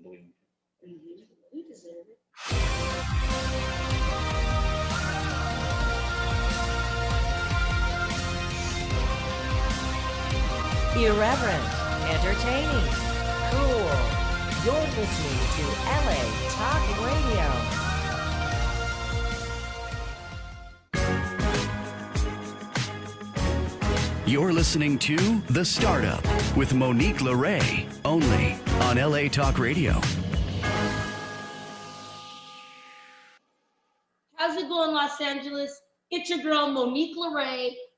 believe me. We deserve it. Irreverent, entertaining, cool. You're listening to LA Talk Radio. You're listening to The Startup with Monique Lore, only on LA Talk Radio. How's it going, Los Angeles? It's your girl, Monique Lore.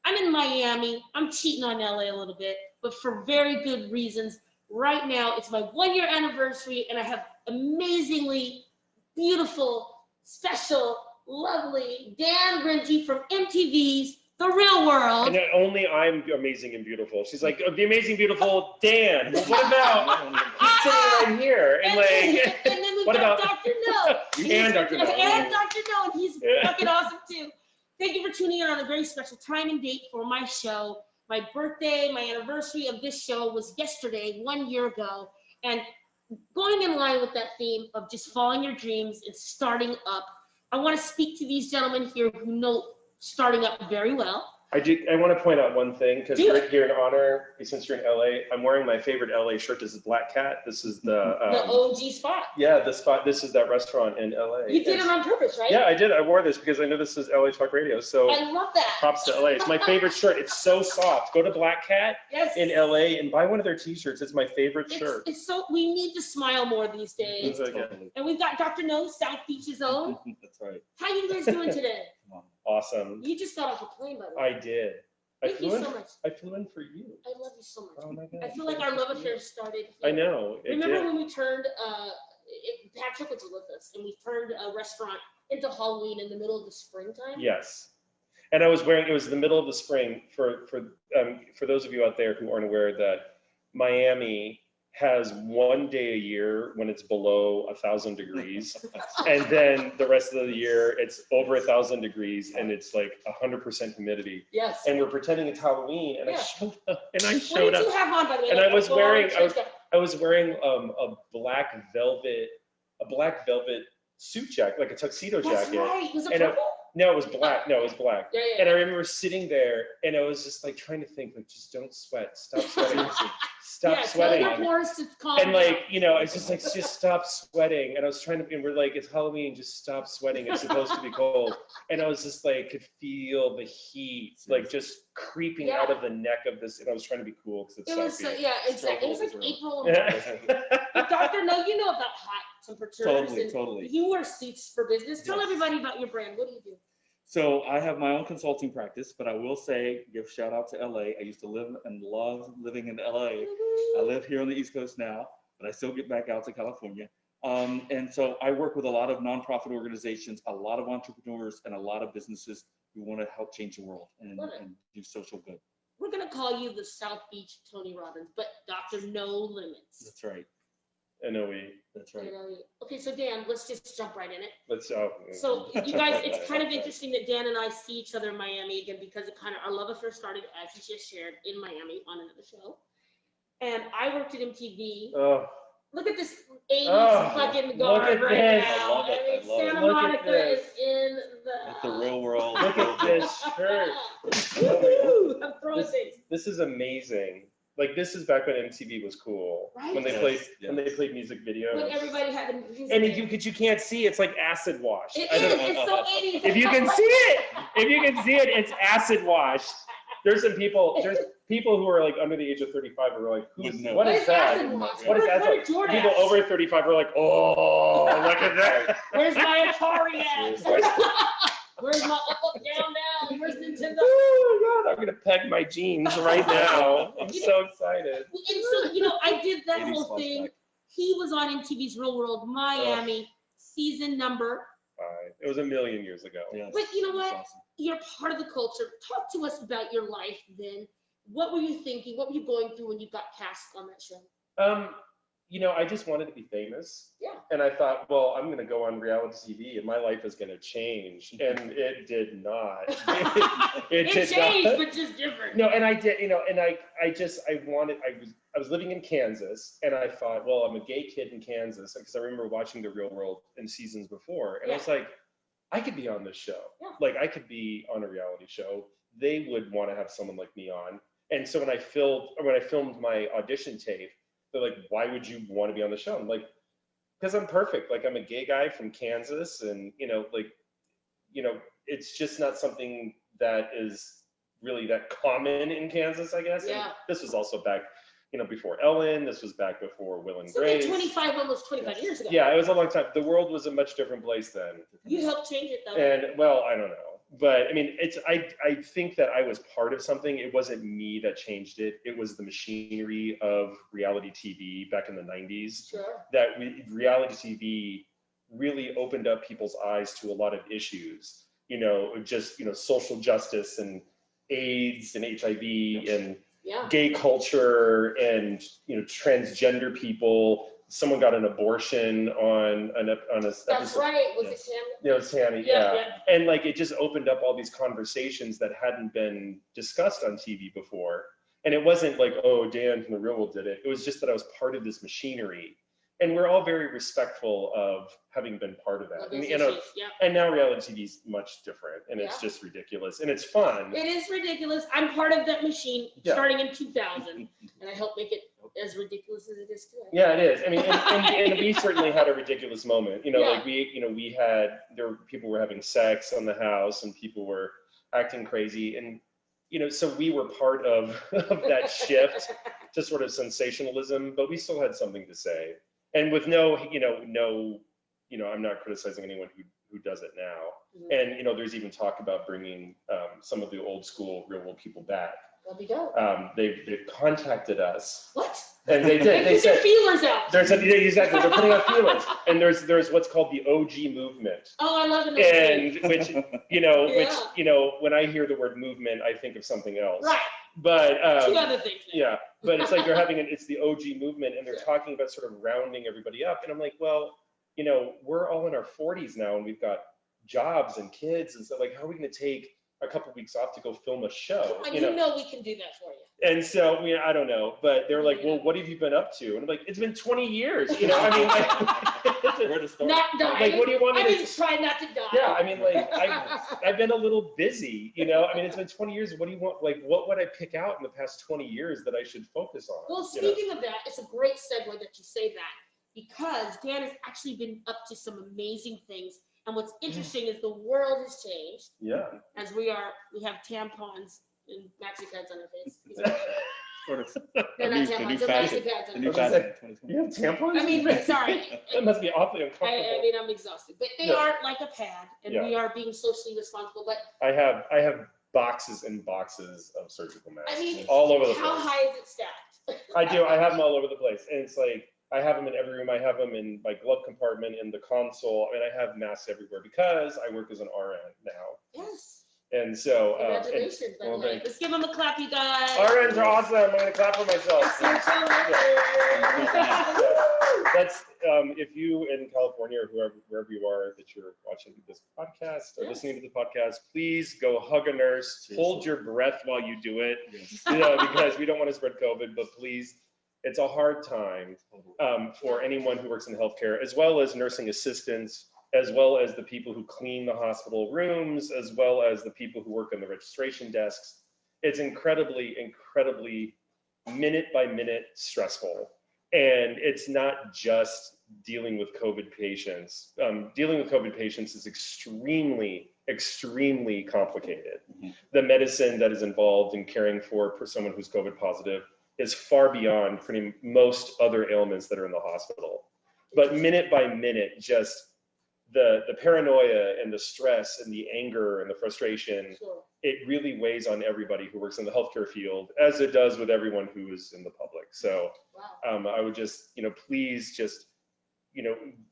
I'm in Miami. I'm cheating on LA a little bit, but for very good reasons. Right now, it's my 1-year anniversary, and I have amazingly beautiful, special, lovely Dan Renji from MTV's The Real World. And only I'm amazing and beautiful. She's like, the amazing, beautiful Dan. Well, what about? He's sitting right here. And then we've got Dr. No. And Dr. No. And Dr. No, and he's fucking awesome too. Thank you for tuning in on a very special time and date for my show. My birthday, my anniversary of this show was yesterday, 1 year ago. And going in line with that theme of just following your dreams and starting up, I want to speak to these gentlemen here who know starting up very well. I want to point out one thing, because we're here in honor, since you're in LA, I'm wearing my favorite LA shirt. This is Black Cat. This is the OG spot. Yeah, the spot. This is that restaurant in LA. You did it on purpose, right? Yeah, I did. I wore this because I know this is LA Talk Radio. So I love that. Props to LA. It's my favorite shirt. It's so soft. Go to Black Cat in LA and buy one of their t-shirts. It's my favorite shirt. It's so, we need to smile more these days. Totally. And we've got Dr. No, South Beach's own. That's right. How you guys doing today? Awesome. You just got off a plane, by the way. I did. Thank you so much. I flew in for you. I love you so much. Oh my God. I feel like our love affair started. I know. Remember when we turned, Patrick was with us, and we turned a restaurant into Halloween in the middle of the springtime? Yes. And I was wearing, it was the middle of the spring, for those of you out there who aren't aware that Miami has 1 day a year when it's below 1,000 degrees. And then the rest of the year, it's over 1,000 degrees and it's like 100% humidity. Yes. And we're pretending it's Halloween, and I showed up. What did you have on, by the way? And I was wearing a black velvet suit jacket, like a tuxedo jacket. That's right. Was it purple? No, it was black. No, it was black. Yeah. And I remember sitting there, and I was just like trying to think, like, just don't sweat. Stop sweating. Stop sweating. Tell your pores to calm and like, down. you know, it's just like, just stop sweating. And I was trying to, and we're like, it's Halloween, just stop sweating. It's supposed to be cold. And I was just like, could feel the heat, like just creeping out of the neck of this. And I was trying to be cool because it's South Beach. Exactly. It was like April. But Dr. No, you know about hot temperatures. Totally. You wear suits for business. Tell everybody about your brand. What do you do? So I have my own consulting practice, but I will say, give shout out to LA. I used to live and love living in LA. I live here on the East Coast now, but I still get back out to California. And so I work with a lot of nonprofit organizations, a lot of entrepreneurs, and a lot of businesses who want to help change the world and do social good. We're going to call you the South Beach Tony Robbins, but Dr. No Limits. That's right. NOE. That's right. Okay, so Dan, let's just jump right in it. So you guys, it's kind of interesting that Dan and I see each other in Miami again, because it kind of, our love affair started, as he just shared, in Miami on another show. And I worked at MTV. Look at this 80s fucking guard right now. I mean, Santa Monica is in the real world. Look at this shirt. I'm throwing things. This is amazing. Like, this is back when MTV was cool. Right? When they played music videos. When everybody had the music. And you can't see, it's like acid wash. It's so 80s. If you can see it, it's acid wash. There's people who are like under the age of 35 who are like, what is that? What is that? People over 35 are like, oh, look at that. Where's my Atari at? Where's my up, down? Where's Nintendo? Oh God, I'm gonna peg my jeans right now. I'm so excited. And so, you know, I did that whole thing. He was on MTV's Real World Miami, season number 5. It was a million years ago. Yes. But you know what? Awesome. You're part of the culture. Talk to us about your life then. What were you thinking? What were you going through when you got cast on that show? I just wanted to be famous. Yeah. And I thought, well, I'm going to go on reality TV and my life is going to change. And it did not. It did changed, not. but just different. No, and I did, and I was living in Kansas and I thought, well, I'm a gay kid in Kansas because I remember watching The Real World in seasons before. And I was like, I could be on this show. Yeah. Like I could be on a reality show. They would want to have someone like me on. And so when I filmed my audition tape, they're like, why would you want to be on the show? I'm like, because I'm perfect. Like I'm a gay guy from Kansas and, it's just not something that is really that common in Kansas, I guess. Yeah. And this was also back, before Ellen. This was back before Will and Something Grace. 25, almost 25 years ago. Yeah, it was a long time. The world was a much different place then. You helped change it though. And well, I don't know. But I mean, I think that I was part of something. It wasn't me that changed it. It was the machinery of reality TV back in the 90s. Sure. That reality TV really opened up people's eyes to a lot of issues, social justice and AIDS and HIV and gay culture and, transgender people. Someone got an abortion on a That's episode. right. Was it Tammy? Yeah, it was Tammy. Yeah. And like it just opened up all these conversations that hadn't been discussed on TV before. And it wasn't like, oh, Dan from The Real World did it. It was just that I was part of this machinery. And we're all very respectful of having been part of that. And now reality TV is much different, and it's just ridiculous, and it's fun. It is ridiculous. I'm part of that machine starting in 2000, and I help make it as ridiculous as it is today. Yeah, it is. I mean, and we certainly had a ridiculous moment. Like we had people were having sex on the house, and people were acting crazy, and so we were part of that shift to sort of sensationalism, but we still had something to say. And with I'm not criticizing anyone who does it now. Mm-hmm. And, there's even talk about bringing some of the old school Real World people back. That'd be dope. They've contacted us. What? And they did. They said feelers out. Exactly. They're putting out feelers. And there's what's called the OG movement. Oh, I love it. And which when I hear the word movement, I think of something else. Right. But two other things. Yeah. But it's like it's the OG movement, and they're talking about sort of rounding everybody up. And I'm like, well, we're all in our 40s now, and we've got jobs and kids, and so like, how are we going to take a couple of weeks off to go film a show? We can do that for you. And so, I don't know, but they're like, well, what have you been up to? And I'm like, it's been 20 years, Where to start? Not dying. Like, what do you want me to try not to die. Yeah, I mean, like, I've been a little busy, it's been 20 years. What do you want? Like, what would I pick out in the past 20 years that I should focus on? Well, speaking of that, it's a great segue that you say that, because Dan has actually been up to some amazing things. And what's interesting is the world has changed. Yeah. As we have tampons and maxi pads on our face. Sort of. They're not tampons, they're maxi pads on The new our face. fashion. You have tampons? I mean, sorry. That must be awfully uncomfortable. I mean, I'm exhausted, but they are like a pad, and we are being socially responsible. But I have boxes and boxes of surgical masks. I mean, all over the place. How high is it stacked? I do. I have them all over the place, and it's like I have them in every room. I have them in my glove compartment, in the console. I mean, I have masks everywhere because I work as an RN now. Yes. And so, congratulations, let's give them a clap, you guys. RNs are awesome. I'm going to clap for myself. That's if you in California or wherever you are that you're watching this podcast or listening to the podcast, please go hug a nurse. Hold your breath while you do it, because we don't want to spread COVID. But please, it's a hard time for anyone who works in healthcare, as well as nursing assistants, as well as the people who clean the hospital rooms, as well as the people who work on the registration desks. It's incredibly, incredibly minute by minute stressful. And it's not just dealing with COVID patients. Dealing with COVID patients is extremely, extremely complicated. Mm-hmm. The medicine that is involved in caring for someone who's COVID positive is far beyond most other ailments that are in the hospital. But minute by minute, just the paranoia and the stress and the anger and the frustration, it really weighs on everybody who works in the healthcare field, as it does with everyone who is in the public. So I would just, please just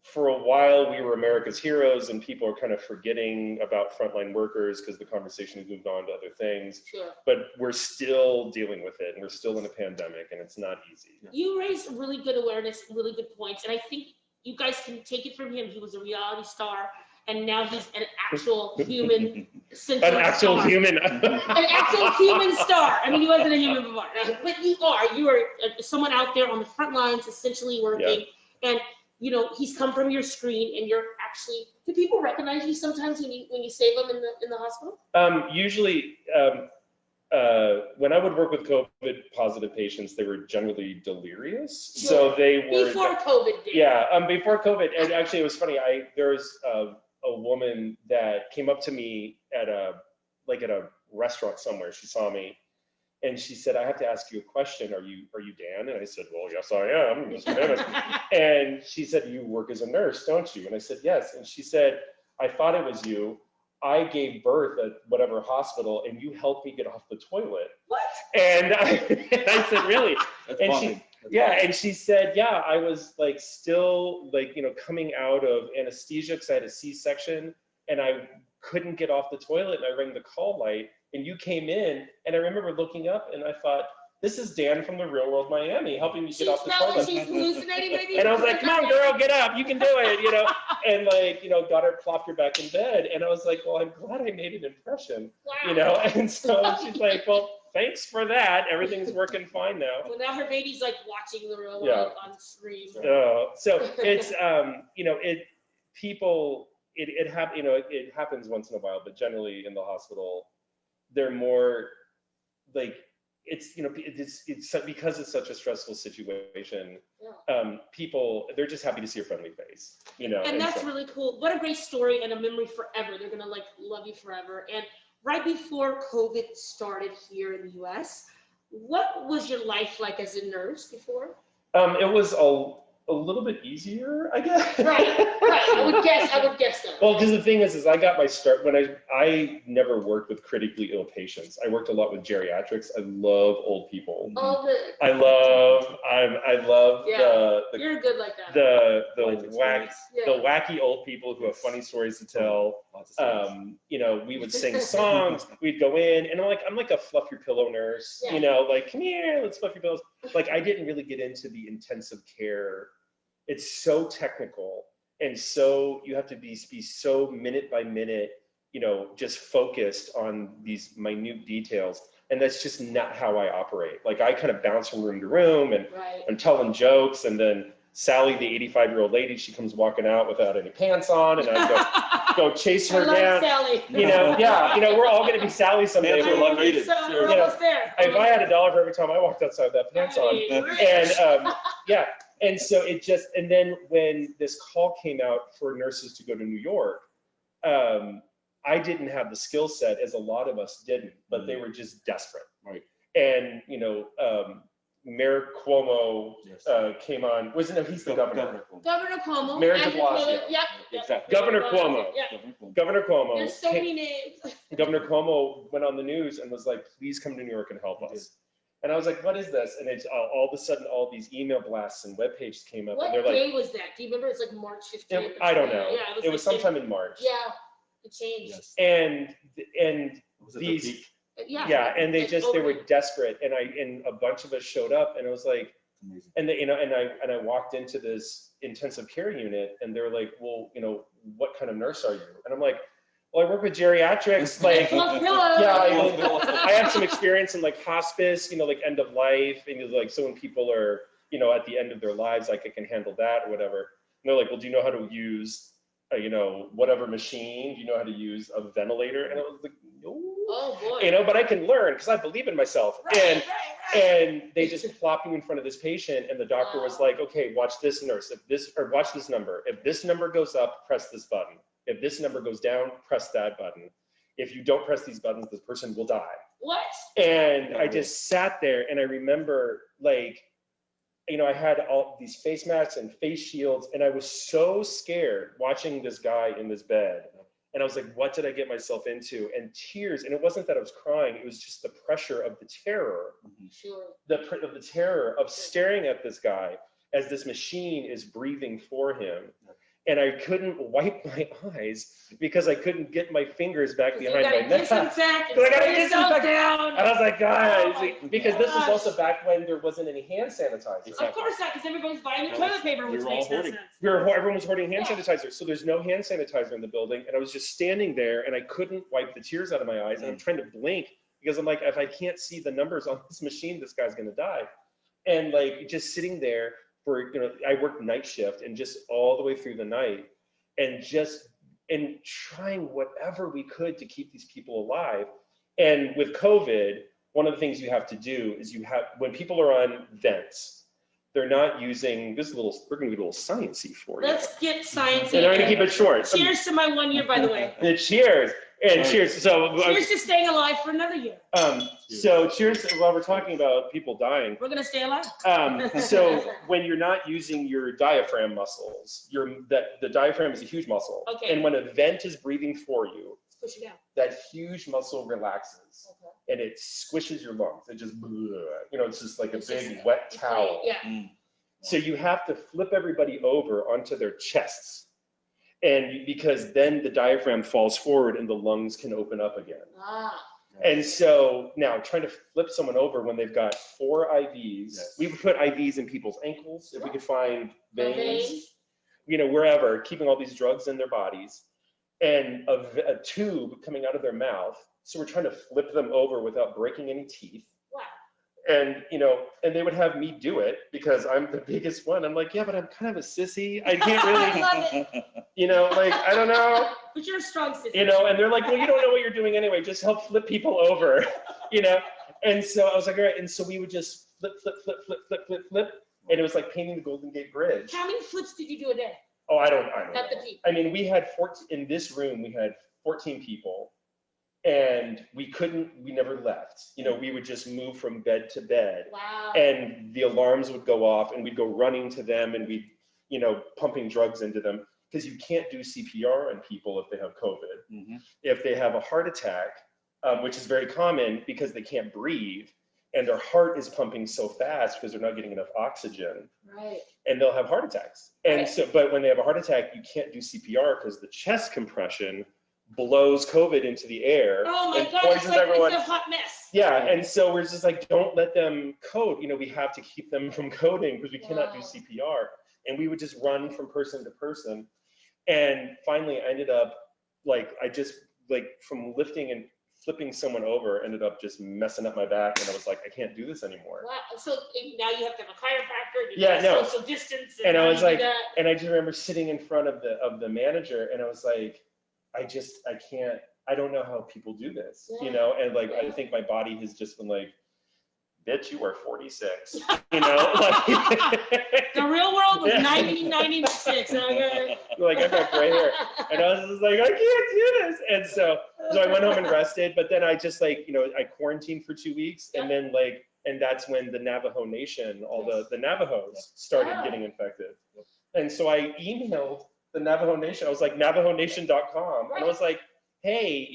for a while we were America's heroes, and people are kind of forgetting about frontline workers because the conversation has moved on to other things. Sure. But we're still dealing with it, and we're still in a pandemic, and it's not easy. You raised really good awareness, really good points, and I think you guys can take it from him. He was a reality star, and now he's an actual human. An actual star. human. An actual human star. I mean, he wasn't a human before, but you are someone out there on the front lines, essentially working, and he's come from your screen, and you're actually. Do people recognize you sometimes when you save them in the hospital? Usually, when I would work with COVID positive patients, they were generally delirious, Sure. so they were Before COVID did. Yeah, before COVID, and actually it was funny. There was a woman that came up to me at a restaurant somewhere. She saw me, and she said, "I have to ask you a question. Are you Dan?" And I said, "Well, yes, I am, Mr. Davis." And she said, "You work as a nurse, don't you?" And I said, "Yes." And she said, "I thought it was you. I gave birth at whatever hospital, and you helped me get off the toilet." What? And I said, "Really?" That's And bonding. and she said, "Yeah, I was still coming out of anesthesia because I had a C-section, and I couldn't get off the toilet, and I rang the call light, and you came in, and I remember looking up, and I thought, this is Dan from the Real World Miami helping me get off the toilet." She's hallucinating, maybe. And I was like, "Come on, girl, get up, you can do it," And got her plopped her back in bed, and I was like, "Well, I'm glad I made an impression," Wow. And so she's like, "Well, thanks for that. Everything's working fine now." Well, now her baby's watching the Real World Yeah. on screen. So it's it happens once in a while, but generally in the hospital, they're more it's because it's such a stressful situation. People, they're just happy to see a friendly face, And that's really cool. What a great story and a memory forever. They're gonna love you forever. And right before COVID started here in the US, what was your life like as a nurse before? It was a little bit easier, I guess. Right. I would guess that. Well, because the thing is I got my start when I never worked with critically ill patients. I worked a lot with geriatrics. I love old people. All the. I love Yeah. the You're good like that. the Life experience. wacky old people who have funny stories to tell. Lots of stories. We would sing songs. We'd go in, and I'm like a fluff your pillow nurse. Yeah. Come here, let's fluff your pillows. I didn't really get into the intensive care. It's so technical, and so you have to be so minute by minute, just focused on these minute details. And that's just not how I operate. I kind of bounce from room to room, and I'm telling jokes, and then Sally, the 85-year-old lady, she comes walking out without any pants on, and I go chase her down. Sally. We're all going to be Sally someday. Pants are We're unrated. We're almost there. If I had $1 for every time I walked outside with that pants on, and and so and then when this call came out for nurses to go to New York, I didn't have the skill set, as a lot of us didn't, but they were just desperate. Right. And Mayor Cuomo came on. He's the governor. Governor Cuomo. Mayor de Blasio. Yep. Exactly. Governor Cuomo. Yeah. Governor Cuomo. There's so many names. Governor Cuomo went on the news and was like, "Please come to New York and help us." And I was like, "What is this?" And it's all of a sudden, all these email blasts and web pages came up. What and they're day was that? Do you remember? It's March 15th. I don't know. Yeah, it was sometime in March. Yeah, it changed. Yes. And Was it the peak? Yeah. and they were desperate, and a bunch of us showed up, and it was like, Amazing. and I walked into this intensive care unit, and they're like, "Well, what kind of nurse are you?" And I'm like, "Well, I work with geriatrics." I have some experience in hospice, end of life, and so when people are, at the end of their lives, I can handle that or whatever. And they're like, "Well, do you know how to use, whatever machine? Do you know how to use a ventilator?" And I was like, "No." Oh boy. But I can learn because I believe in myself. Right. And they just plop you in front of this patient, and the doctor was like, "Okay, watch this nurse. Watch this number. If this number goes up, press this button. If this number goes down, press that button. If you don't press these buttons, this person will die." What? And I just sat there, and I remember I had all these face masks and face shields, and I was so scared watching this guy in this bed. And I was like, what did I get myself into? And tears, and it wasn't that I was crying, it was just the pressure of the terror, Sure. the terror of staring at this guy. as this machine is breathing for him. And I couldn't wipe my eyes because I couldn't get my fingers back behind my neck. Disinfect, I gotta spray yourself disinfect. down. And I was like, guys, Oh my because this was gosh. also back when there wasn't any hand sanitizer. Of course not, because everybody's buying the toilet paper, which We were all makes no hoarding. sense. Everyone was hoarding hand Yeah. sanitizer, so there's no hand sanitizer in the building, and I was just standing there, and I couldn't wipe the tears out of my eyes, and I'm trying to blink because I'm like, if I can't see the numbers on this machine, this guy's gonna die. And like just sitting there for, I worked night shift and just all the way through the night, and trying whatever we could to keep these people alive. And with COVID, one of the things you have to do is when people are on vents, they're not using we're gonna do a little sciencey for you. Let's get sciencey. And I'm gonna keep it short. Cheers to my 1 year, by the way. And cheers. And cheers. So Cheers to staying alive for another year. so cheers while we're talking about people dying. We're gonna stay alive. So when you're not using your diaphragm muscles, the diaphragm is a huge muscle. Okay. And when a vent is breathing for you, Push it down. that huge muscle relaxes Okay. and it squishes your lungs. It just, it's just like It's a big just- wet towel. Yeah. So you have to flip everybody over onto their chests. And because then the diaphragm falls forward and the lungs can open up again. Ah. And so now trying to flip someone over when they've got 4 IVs, we would put IVs in people's ankles if we could find veins, wherever, keeping all these drugs in their bodies, and a tube coming out of their mouth. So we're trying to flip them over without breaking any teeth. Wow. And, and they would have me do it because I'm the biggest one. I'm like, yeah, but I'm kind of a sissy. I can't I really, love it. like, I don't know. But you're a strong sister. And they're like, well, you don't know what you're doing anyway. Just help flip people over, And so I was like, all right. And so we would just flip. And it was like painting the Golden Gate Bridge. How many flips did you do a day Oh, I don't at know. the peak? I mean, we had 14, in this room, we had 14 people. And we never left. We would just move from bed to bed. Wow. And the alarms would go off and we'd go running to them and we'd, pumping drugs into them. Because you can't do CPR on people if they have COVID. If they have a heart attack, which is very common because they can't breathe and their heart is pumping so fast because they're not getting enough oxygen. Right. And they'll have heart attacks. And Right. so, but when they have a heart attack, you can't do CPR because the chest compression blows COVID into the air Oh my and God, poisons it's like everyone. it's a hot mess. Yeah, and so we're just like, don't let them code. We have to keep them from coding because we cannot do Wow. CPR. And we would just run from person to person. And finally, I ended up from lifting and flipping someone over, ended up just messing up my back. And I was like, I can't do this anymore. Wow. So now you have to have a chiropractor. You Yeah, have no. social distance. And I how was do you like, do that? and I just remember sitting in front of the manager, and I was like, I can't, I don't know how people do this, Yeah. And like, I think my body has just been like, bitch, you are 46, like. The real world was Yeah. 96. Okay. Like, I've got gray hair. And I was just like, I can't do this. And so I went home and rested, but then I just I quarantined for 2 weeks, and then and that's when the Navajo Nation, all the Navajos started Wow. getting infected. And so I emailed the Navajo Nation. I was like, NavajoNation.com. And I was like, hey,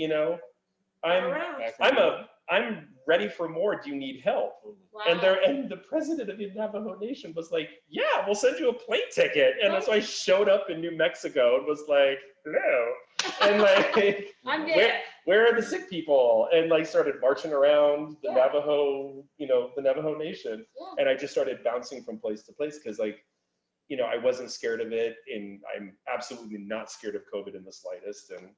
I'm ready for more. Do you need help? Wow. And the president of the Navajo Nation was like, yeah, we'll send you a plane ticket. And so I showed up in New Mexico and was like, hello. And like, I'm dead. where are the sick people? And like started marching around the Yeah. Navajo, the Navajo Nation. Yeah. And I just started bouncing from place to place because I wasn't scared of it. And I'm absolutely not scared of COVID in the slightest. And,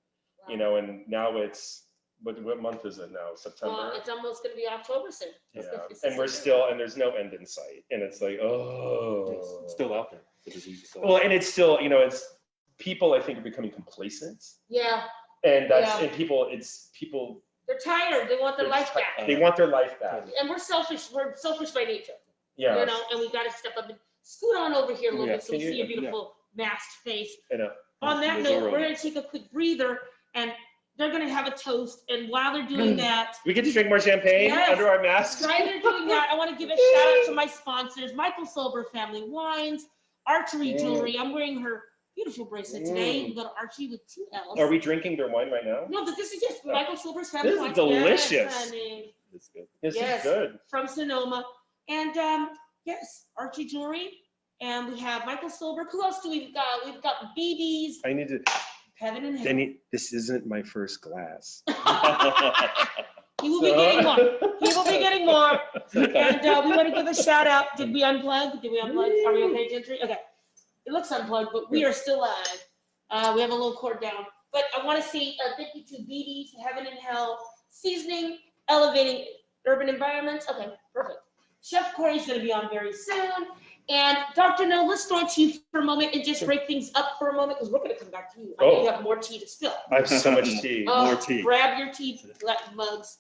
Wow. and now it's, what month is it now? September? Well, it's almost going to be October soon. Yeah, It's and we're September. and there's no end in sight, and it's like, oh, It's still out there. The disease is still well, and it's still, it's people, I think, are becoming complacent, Yeah. and that's, Yeah. and people, They're tired. They want their They're life ti- back. they want their life back. And we're selfish. We're selfish by nature. Yeah, And we got to step up and scoot on over here a little Yeah. bit so we see your beautiful masked face. I know. On that There's a note, road. we're going to take a quick breather, and they're going to have a toast. And while they're doing that, We get to drink more champagne Yes. under our masks. while they're doing that, I want to give a shout out to my sponsors, Michael Silber Family Wines, Archery Jewelry. I'm wearing her beautiful bracelet today. We've got Archie with 2 L's. Are we drinking their wine right now? No, but this is just Michael Silber's Family This is Wines. delicious. Yes, honey. It's good. This Yes. is good. From Sonoma. And yes, Archie Jewelry. And we have Michael Solberg. Who else do we've got? We've got BB's I need to. Heaven and Hell. Danny, this isn't my first glass. He will be getting more. He will be getting more. And we want to give a shout out. Did we unplug? Did we unplug? Are we okay, Gentry? Okay. It looks unplugged, but we are still live. We have a little cord down. But I want to say thank you to BD's Heaven and Hell Seasoning, Elevating Urban Environments. Okay, perfect. Chef Corey's going to be on very soon. And Dr. No, let's throw it to you for a moment and just break things up for a moment because we're going to come back to you. I know you have more tea to spill. I have so much tea. More tea. Grab your tea mugs.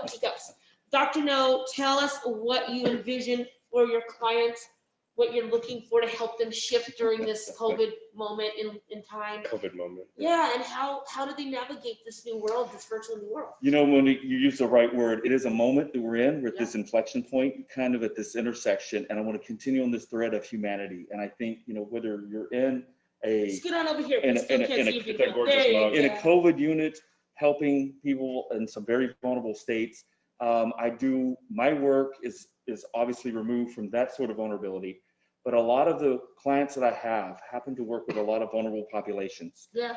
Teacups. Dr. No, tell us what you envision for your clients, what you're looking for to help them shift during this COVID moment in time. COVID moment. Yeah, and how do they navigate this new world, this virtual new world? You know, Monique, you used the right word. It is a moment that we're in. We're at Yeah. this inflection point, kind of at this intersection, and I want to continue on this thread of humanity. And I think, you know, whether you're in a Just get on over here. in a- Still in a- can't in a- see if you with that can. gorgeous There you mug. go. in a COVID unit, helping people in some very vulnerable states. I do, my work is obviously removed from that sort of vulnerability, but a lot of the clients that I have happen to work with a lot of vulnerable populations. Yeah.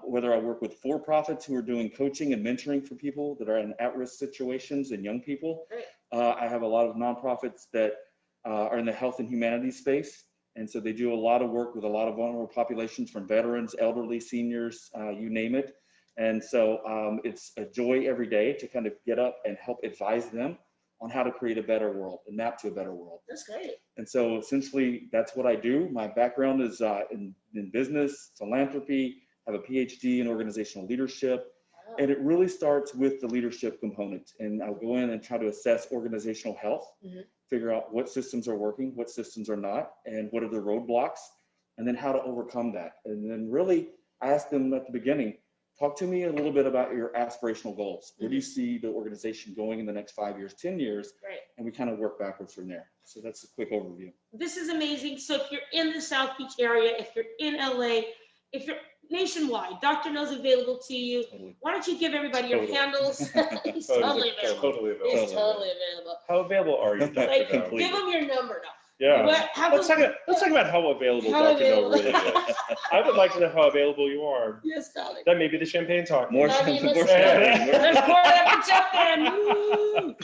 Whether I work with for-profits who are doing coaching and mentoring for people that are in at-risk situations and young people. Great. I have a lot of nonprofits that are in the health and humanities space. And so they do a lot of work with a lot of vulnerable populations, from veterans, elderly, seniors, you name it. And so it's a joy every day to kind of get up and help advise them on how to create a better world and map to a better world. That's great. And so essentially that's what I do. My background is in business, philanthropy, I have a PhD in organizational leadership. Wow. And it really starts with the leadership component. And I'll go in and try to assess organizational health, Mhm. figure out what systems are working, what systems are not, and what are the roadblocks, and then how to overcome that. And then really I ask them at the beginning, talk to me a little bit about your aspirational goals. Where do you see the organization going in the next 5 years, 10 years? Great. And we kind of work backwards from there. So that's a quick overview. This is amazing. So if you're in the South Beach area, if you're in LA, if you're nationwide, Dr. No's available to you. Totally. Why don't you give everybody your Totally. handles? He's totally available. Totally available. He's totally available. How available are you, Dr. Like, No? give him your number now. Yeah. What, how Let's talk about how available How Dr. No available. really is. I would like to know how available you are. Yes, darling. That may be the champagne talk. More I mean, more let's champagne. Let's pour that champagne. Woo!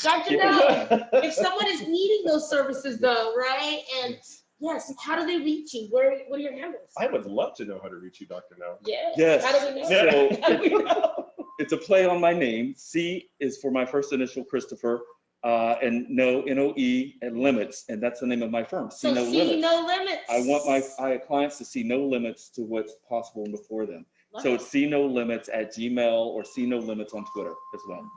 Dr. Keep it No, going. if someone is needing those services though, right? And yes, how do they reach you? What are your handles? I would love to know how to reach you, Dr. No. Yeah. Yes. How do we know? So How do we know? it's a play on my name. C is for my first initial, Christopher, and No, N-O-E, and Limits, and that's the name of my firm. So No see Limits. no limits. I want my clients to see no limits to what's possible before them. Love So it. it's see no limits at Gmail or see no limits on Twitter as well.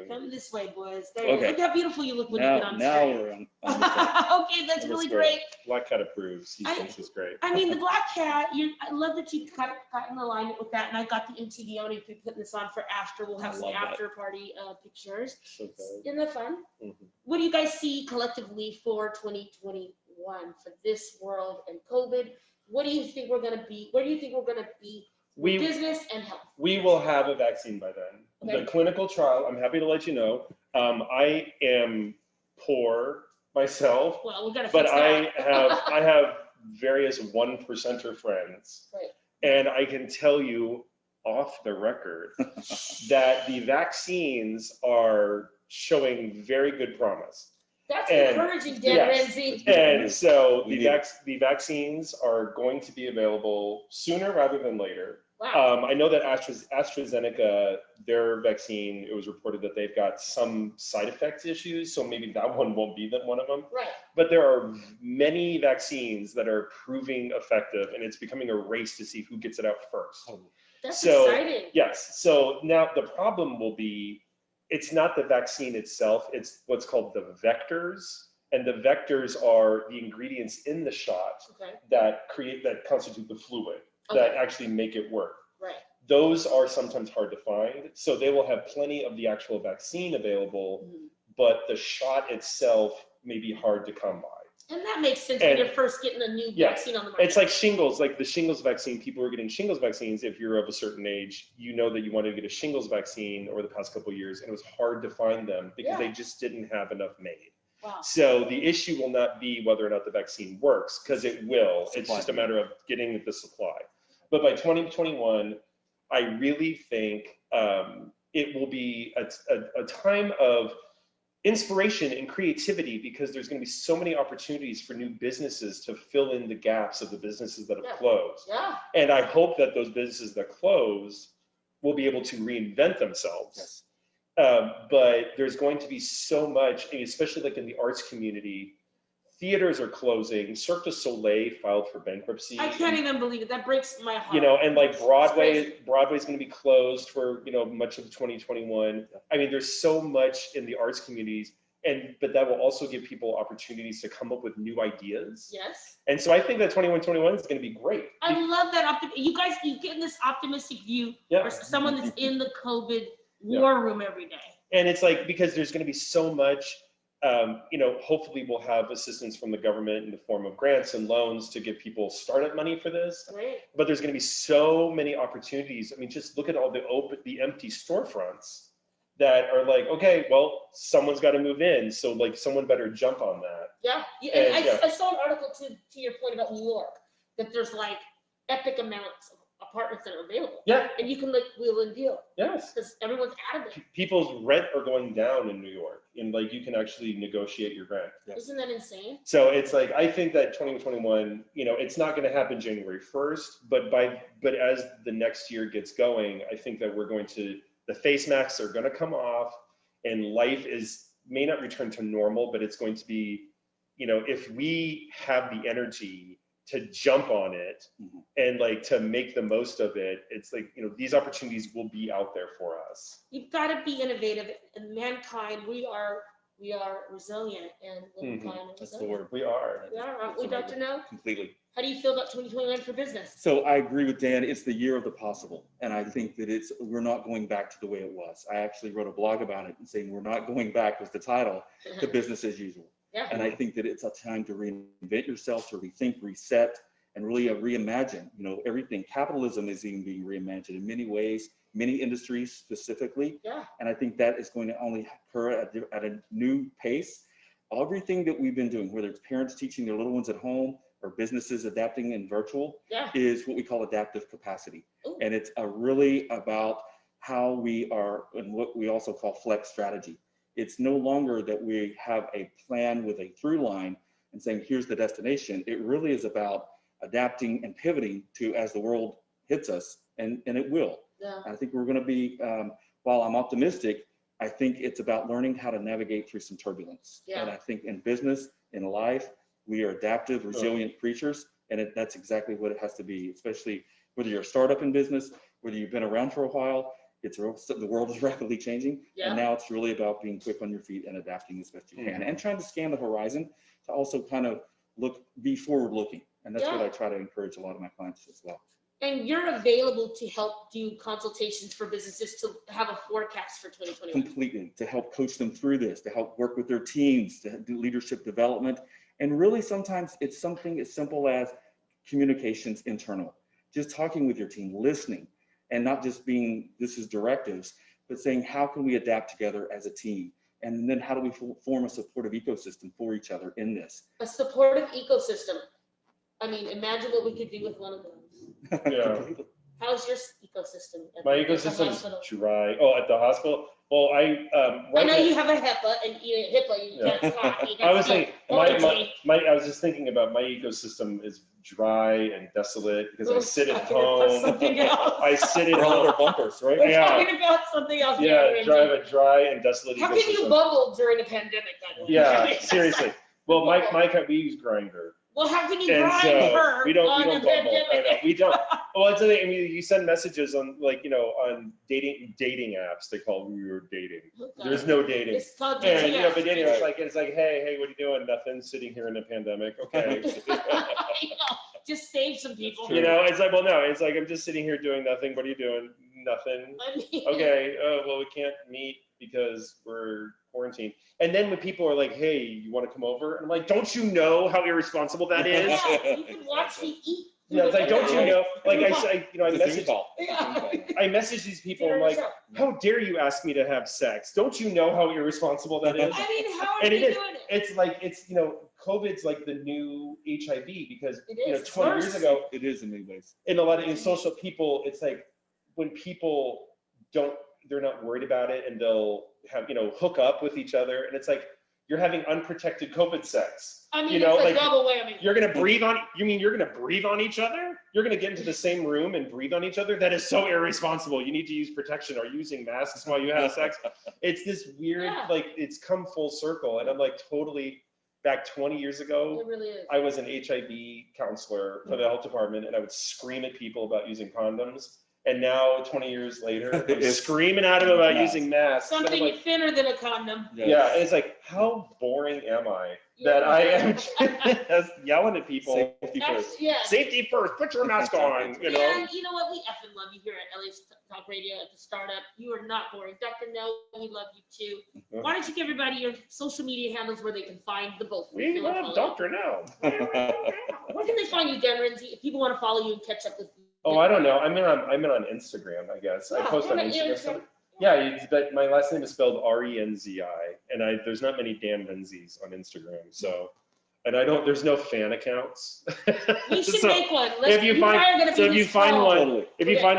Come this way, boys. There you go. Okay. Look how beautiful you look when you get Now, on now screen. we're on the side. Okay, that's really great. great. Black Cat approves. He I- thinks it's great. I mean, the Black Cat, I love that you got in alignment with that, and I got the MTV on. If you're putting this on for after, we'll have I some love that. after party pictures. So good. Isn't that fun? Mhm. What do you guys see collectively for 2021 for this world and COVID? What do you think we're gonna be? Where do you think we're gonna be? We Business and health. we will have a vaccine by then. Okay. The clinical trial, I'm happy to let you know. I am poor myself, Well, we gotta but fix that. I have various 1%er friends. Right. And I can tell you off the record that the vaccines are showing very good promise. That's and- encouraging, Dan yes. Renzi. And so We the, need it. the vaccines are going to be available sooner rather than later. Wow. I know that AstraZeneca, their vaccine, it was reported that they've got some side effects issues, so maybe that one won't be one of them. Right. But there are many vaccines that are proving effective, and it's becoming a race to see who gets it out first. That's So, exciting. Yes, so now the problem will be, it's not the vaccine itself, it's what's called the vectors. And the vectors are the ingredients in the shot Okay. that constitute the fluid that Okay. actually make it work. Right. Those are sometimes hard to find. So they will have plenty of the actual vaccine available, Mhm. but the shot itself may be hard to come by. And that makes sense when And- you're first getting a new Yeah, vaccine on the market. It's like shingles, like the shingles vaccine. People are getting shingles vaccines. If you're of a certain age, you know that you wanted to get a shingles vaccine over the past couple of years, and it was hard to find them because Yeah. they just didn't have enough made. Wow. So the issue will not be whether or not the vaccine works, because it will. It's just a matter of getting the supply. But by 2021, I really think it will be a time of inspiration and creativity, because there's going to be so many opportunities for new businesses to fill in the gaps of the businesses that have closed. Yeah. And I hope that those businesses that close will be able to reinvent themselves. But there's going to be so much, especially like in the arts community. Theaters are closing. Cirque du Soleil filed for bankruptcy. I can't even believe it. That breaks my heart. You know, and like Broadway's going to be closed for, you know, much of 2021. I mean, there's so much in the arts communities, but that will also give people opportunities to come up with new ideas. Yes. And so I think that 21 is going to be great. I love that. You guys, you get this optimistic view for someone that's in the COVID war room every day. And it's like, because there's going to be so much, you know, hopefully we'll have assistance from the government in the form of grants and loans to give people startup money for this. Right. But there's going to be so many opportunities. I mean, just look at all the empty storefronts that are like, okay, well, someone's got to move in, so like someone better jump on that. Yeah. And I saw an article to your point about New York, that there's like epic amounts of apartments that are available. Yeah. And you can like wheel and deal. Yes. Because everyone's out of it. People's rent are going down in New York, and like you can actually negotiate your rent. Yes. Isn't that insane? So it's like, I think that 2021, you know, it's not going to happen January 1st, but as the next year gets going, I think that the face masks are going to come off, and life may not return to normal, but it's going to be, you know, if we have the energy to jump on it and like to make the most of it, it's like, you know, these opportunities will be out there for us. You've got to be innovative. And mankind, we are resilient, and mankind is That's the resilient. word. We are. We are, aren't we, Dr. No? Completely. How do you feel about 2021 for business? So I agree with Dan. It's the year of the possible. And I think that we're not going back to the way it was. I actually wrote a blog about it and saying we're not going back was the title to business as usual. Yeah. And I think that it's a time to reinvent yourself, to rethink, reset, and really reimagine, you know, everything. Capitalism is even being reimagined in many ways, many industries specifically. Yeah. And I think that is going to only occur at a new pace. Everything that we've been doing, whether it's parents teaching their little ones at home or businesses adapting in virtual, is what we call adaptive capacity. Ooh. And it's really about how we are, and what we also call flex strategy. It's no longer that we have a plan with a through line and saying, here's the destination. It really is about adapting and pivoting to as the world hits us, and it will. Yeah. I think we're going to be, while I'm optimistic, I think it's about learning how to navigate through some turbulence. Yeah. And I think in business, in life, we are adaptive, resilient creatures, and that's exactly what it has to be, especially whether you're a startup in business, whether you've been around for a while. The world is rapidly changing, and now it's really about being quick on your feet and adapting as best you can, and trying to scan the horizon to also kind of be forward looking. And that's what I try to encourage a lot of my clients as well. And you're available to help do consultations for businesses to have a forecast for 2021. Completely, to help coach them through this, to help work with their teams, to do leadership development. And really sometimes it's something as simple as communications internal, just talking with your team, listening, and not just being, this is directives, but saying, how can we adapt together as a team? And then how do we form a supportive ecosystem for each other in this? A supportive ecosystem. I mean, imagine what we could do with one of those. Yeah. How's your ecosystem? My ecosystem is dry. Oh, at the hospital? Well, I know you have a HEPA, and you can't talk. I was saying, I was just thinking about my ecosystem is dry and desolate because I sit at home. I sit at home. Bumpers, right? We're talking about something else. Yeah, drive a dry and desolate How ecosystem. can you bubble during a pandemic? Yeah, seriously. Well, we use Grindr. Well, how can you And grind so her we don't on a bubble. I know, pandemic? we don't. Well, it's the thing. I mean, you send messages on, like, you know, on dating apps. They call we were dating. There's no dating. It's called And you know, DTF. but dating, it's like, hey, what are you doing? Nothing. Sitting here in a pandemic. Okay. I know. Just save some people. You know, it's like, well, no, it's like I'm just sitting here doing nothing. What are you doing? Nothing. I mean, Okay. Well, we can't meet because we're quarantined. And then when people are like, hey, you want to come over? And I'm like, don't you know how irresponsible that is? Yeah, you can watch me eat Yeah, it's like, don't you know? Like I It's a Zoom message, call. Yeah. I message these people. I'm like, how dare you ask me to have sex? Don't you know how irresponsible that is? I mean, how are And they it is. doing it? It's like COVID's like the new HIV because It is. It's 20 years worse. ago, It is in many ways. in a lot of social people, it's like when people they're not worried about it and they'll have hook up with each other, and it's like you're having unprotected COVID sex. I mean, it's like double whammy. You're gonna breathe on. You mean you're gonna breathe on each other? You're gonna get into the same room and breathe on each other? That is so irresponsible. You need to use protection. Are you using masks while you have sex? It's this weird, it's come full circle, and I'm like totally back 20 years ago. It really is. I was an HIV counselor for the health department, and I would scream at people about using condoms. And now, 20 years later, I'm screaming at them about using masks. Something like, thinner than a condom. yeah, and it's like, how boring am I that I am just yelling at people? Safety first. Yeah. Safety first. Put your mask on. And you know what? We effing love you here at LA Talk Radio at the startup. You are not boring. Dr. No, we love you too. Why don't you give everybody your social media handles where they can find the both of you? We love Dr. No. Where can they find you, Dan Renzi, if people want to follow you and catch up with you? Oh, I don't know. I'm in on Instagram, I guess. I post on Instagram. Yeah, but my last name is spelled Renzi, and there's not many Dan Renzis on Instagram, so. And there's no fan accounts. You should so make one. If you find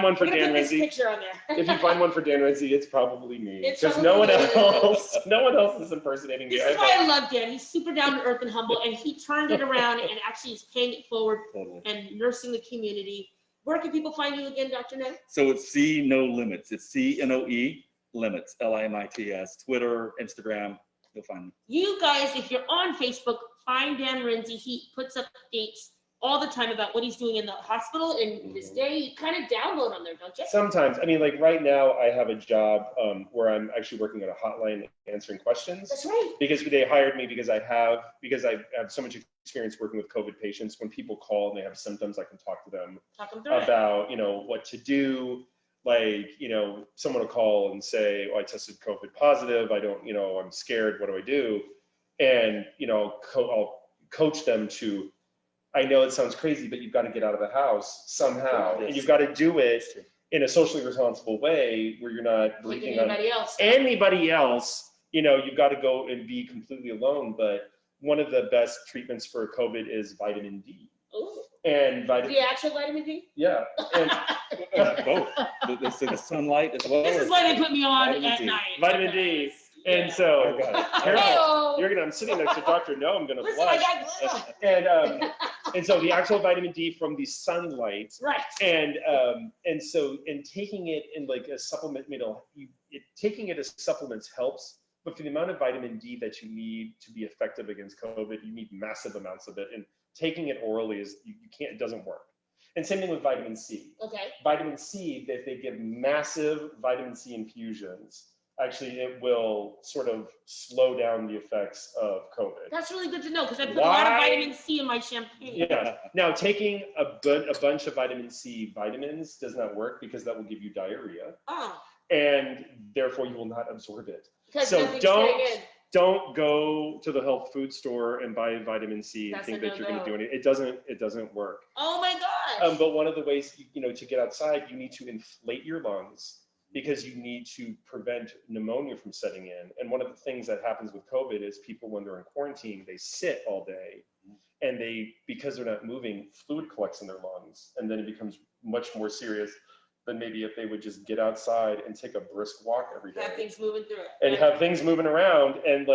one for Dan Renzi, picture on there. if you find one for Dan Renzi, it's probably me, because no one else is impersonating me. This is why I love Dan. He's super down to earth and humble, and he turned it around and actually is paying it forward and nursing the community. Where can people find you again, Dr. Ned? So it's C No Limits. It's CNOE Limits, LIMITS. Twitter, Instagram, you'll find me. You guys, if you're on Facebook, find Dan Renzi. He puts up updates all the time about what he's doing in the hospital and his day. You kind of download on there, don't you? Sometimes. I mean, like right now, I have a job where I'm actually working at a hotline answering questions. That's right. Because they hired me because I have so much experience working with COVID patients. When people call and they have symptoms, I can talk to them about what to do. Like, someone will call and say, "Oh, I tested COVID positive. I don't, I'm scared. What do I do?" And I'll coach them to. I know it sounds crazy, but you've got to get out of the house somehow, and you've got to do it in a socially responsible way where you're not breathing on anybody else. You've got to go and be completely alone. But one of the best treatments for COVID is vitamin D. Ooh. And the actual vitamin D? Yeah. And both. The sunlight as well. This is why they put me on at night. Vitamin D. And so, I'm sitting next to Dr. No, I'm going to blush. And so the actual vitamin D from the sunlight. Right. And taking it in like a supplement, taking it as supplements helps, but for the amount of vitamin D that you need to be effective against COVID, you need massive amounts of it. And taking it orally it doesn't work. And same thing with vitamin C. Okay. Vitamin C, if they give massive vitamin C infusions, actually it will sort of slow down the effects of COVID. That's really good to know, because I put a lot of vitamin C in my champagne. Yeah. Now, taking a bunch of vitamin C vitamins does not work because that will give you diarrhea. Oh. And therefore you will not absorb it. So don't go to the health food store and buy vitamin C and think that you're going to do anything. It doesn't work. Oh my gosh. But one of the ways, to get outside, you need to inflate your lungs because you need to prevent pneumonia from setting in. And one of the things that happens with COVID is people, when they're in quarantine, they sit all day, and because they're not moving, fluid collects in their lungs, and then it becomes much more serious than maybe if they would just get outside and take a brisk walk every day. Have things moving through it. And have things moving around and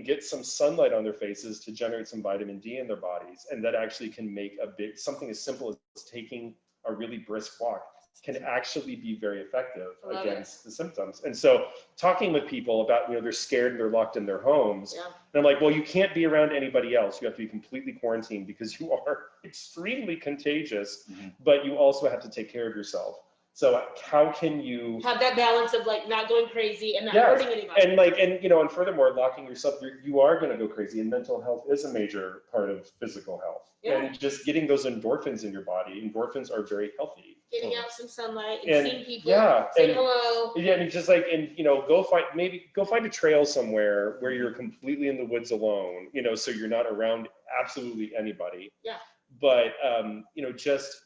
get some sunlight on their faces to generate some vitamin D in their bodies. And that actually can make something as simple as taking a really brisk walk can actually be very effective against the symptoms. And so talking with people about, they're scared and they're locked in their homes. Yeah. And I'm like, well, you can't be around anybody else. You have to be completely quarantined because you are extremely contagious, but you also have to take care of yourself. So how can you have that balance of not going crazy and not hurting anybody? And furthermore, locking yourself, you are going to go crazy, and mental health is a major part of physical health. Yeah. And just getting those endorphins in your body. Endorphins are very healthy. Getting out some sunlight and seeing people, saying hello. Yeah, and just go find a trail somewhere where you're completely in the woods alone, so you're not around absolutely anybody. Yeah. but just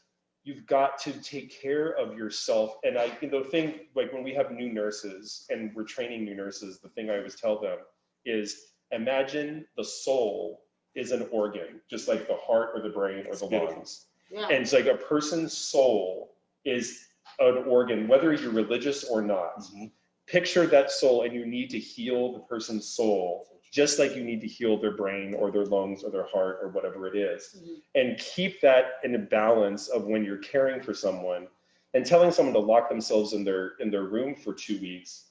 you've got to take care of yourself. And the thing, like when we have new nurses and we're training new nurses, the thing I always tell them is imagine the soul is an organ, just like the heart or the brain or the lungs. Yeah. And it's like a person's soul is an organ, whether you're religious or not. Picture that soul, and you need to heal the person's soul, just like you need to heal their brain or their lungs or their heart or whatever it is. And keep that in a balance of when you're caring for someone and telling someone to lock themselves in their room for 2 weeks.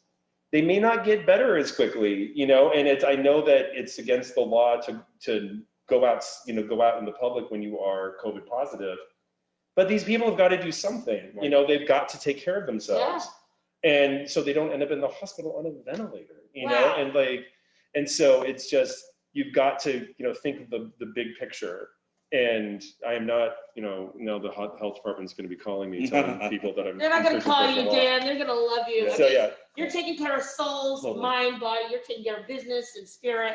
They may not get better as quickly, and I know that it's against the law to go out in the public when you are COVID positive, but these people have got to do something. They've got to take care of themselves, and so they don't end up in the hospital on a ventilator. And so it's just, you've got to think of the big picture. And I am not, the health department's going to be calling me, telling people that I'm. They're not going to call you, Dan. They're going to love you. So yeah, you're taking care of souls, mind, body. You're taking care of business and spirit.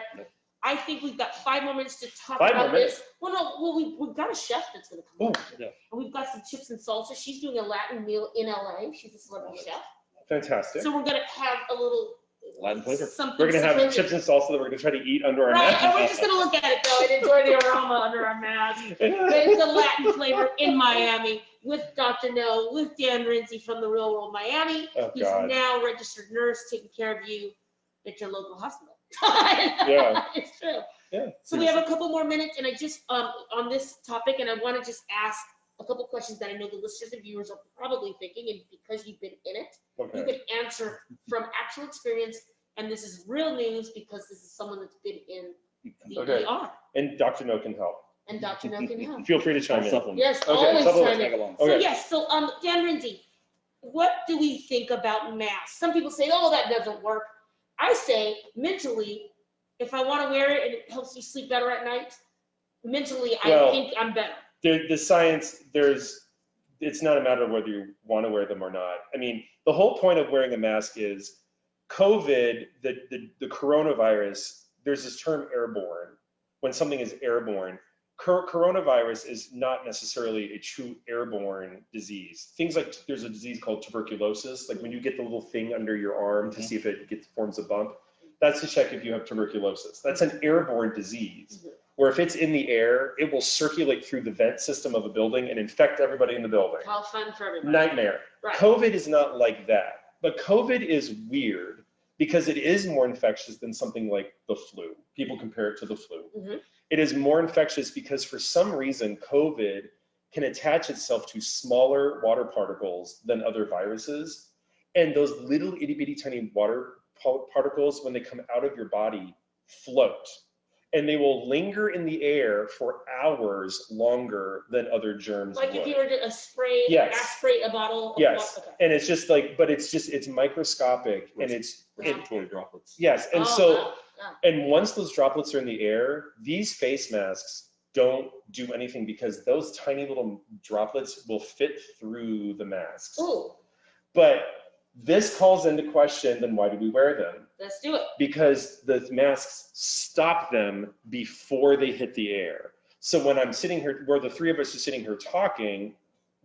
I think we've got 5 more minutes to talk about this. We've got a chef that's going to come on. And we've got some chips and salsa. She's doing a Latin meal in LA. She's a celebrity chef. Fantastic. So we're going to have a little Latin flavor. We're going to have chips and salsa that we're going to try to eat under our mask. And we're just going to look at it though and enjoy the aroma under our mask. But it's a Latin flavor in Miami with Dr. No, with Dan Rinsey from the Real World Miami. He's now a registered nurse taking care of you at your local hospital. Yeah. It's true. Yeah. So we have a couple more minutes, and I just on this topic, and I want to just ask a couple questions that I know the listeners and viewers are probably thinking, and because you've been in it, you can answer from actual experience, and this is real news because this is someone that's been in the ER. And Dr. No can help. And Dr. No can help. Feel free to chime in. Yes, always chime in. So yes, so Dan Rinsey, what do we think about masks? Some people say, oh, that doesn't work. I say mentally, if I want to wear it and it helps me sleep better at night, mentally, I think I'm better. The science, it's not a matter of whether you want to wear them or not. I mean, the whole point of wearing a mask is COVID, the coronavirus, there's this term airborne. When something is airborne, coronavirus is not necessarily a true airborne disease. Things like there's a disease called tuberculosis, like when you get the little thing under your arm to see if it forms a bump, that's to check if you have tuberculosis. That's an airborne disease, where if it's in the air, it will circulate through the vent system of a building and infect everybody in the building. How fun for everybody. Nightmare. Right. COVID is not like that, but COVID is weird because it is more infectious than something like the flu. People compare it to the flu. It is more infectious because for some reason, COVID can attach itself to smaller water particles than other viruses. And those little itty bitty tiny water particles, when they come out of your body, float. And they will linger in the air for hours longer than other germs Like would. if you were to spray, aspirate a bottle of water. Okay. And it's just like, but it's microscopic and it's respiratory droplets. Yes, and and once those droplets are in the air, these face masks don't do anything because those tiny little droplets will fit through the masks. Ooh. But this calls into question, then why do we wear them? Let's do it. Because the masks stop them before they hit the air. So when I'm sitting here, where the three of us are sitting here talking,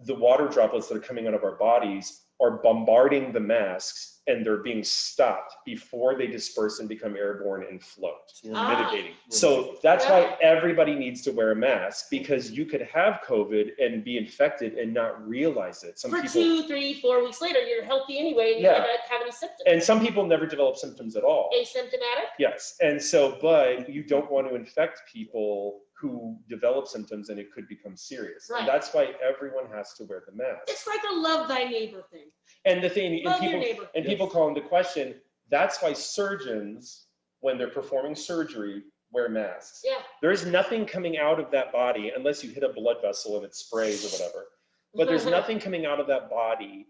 the water droplets that are coming out of our bodies are bombarding the masks and they're being stopped before they disperse and become airborne and float. So we're mitigating. So that's why everybody needs to wear a mask, because you could have COVID and be infected and not realize it. Some For people, 2, 3, 4 weeks later, you're healthy anyway, and you don't have any symptoms. and some people never develop symptoms at all. Asymptomatic? Yes, and so, but you don't want to infect people who develop symptoms and it could become serious. Right. And that's why everyone has to wear the mask. It's like a love thy neighbor thing. And the thing, Love your neighbor. people call into question, that's why surgeons, when they're performing surgery, wear masks. Yeah. There's nothing coming out of that body unless you hit a blood vessel and it sprays or whatever. But there's nothing coming out of that body